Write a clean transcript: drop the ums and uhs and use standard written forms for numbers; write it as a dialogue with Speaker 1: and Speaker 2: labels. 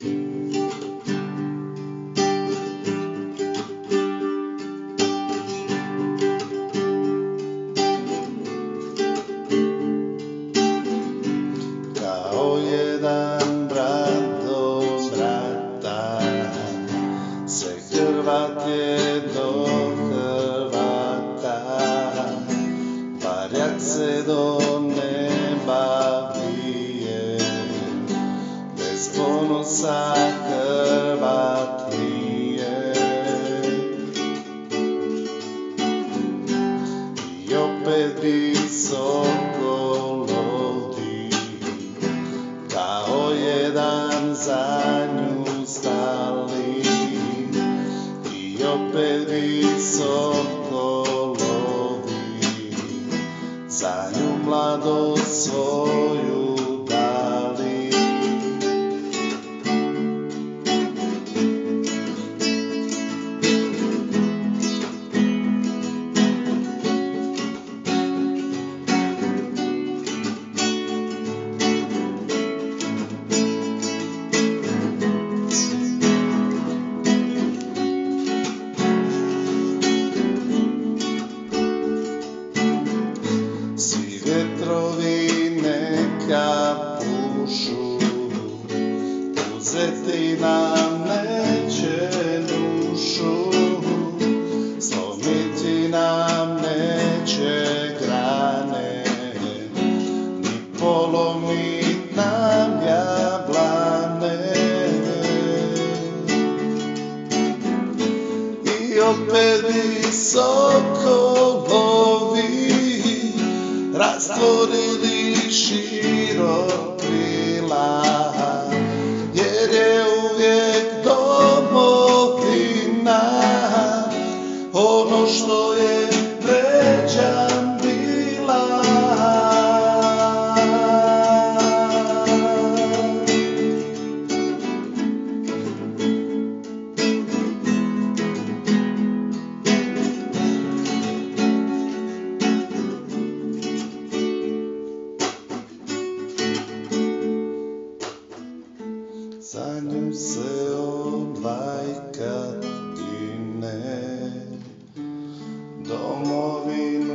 Speaker 1: Kao jedan brat do brata, se Hrvat je do Hrvata, varjak se do neba vije, bez ponosa Hrvat nije. I opet visoko lodi, kao jedan za nju stali, i opet visoko lovi, za nju mladost svoju dali. Svi vjetrovi neka pušu, uzeti nam neće dušu, slomiti nam neće grane, ni polomit nam jablane. I opet visoko lovi, rastvorili širok krila, jer je uvijek domovina ono što je Pređan bila. Za nju se obajka gine, domovinu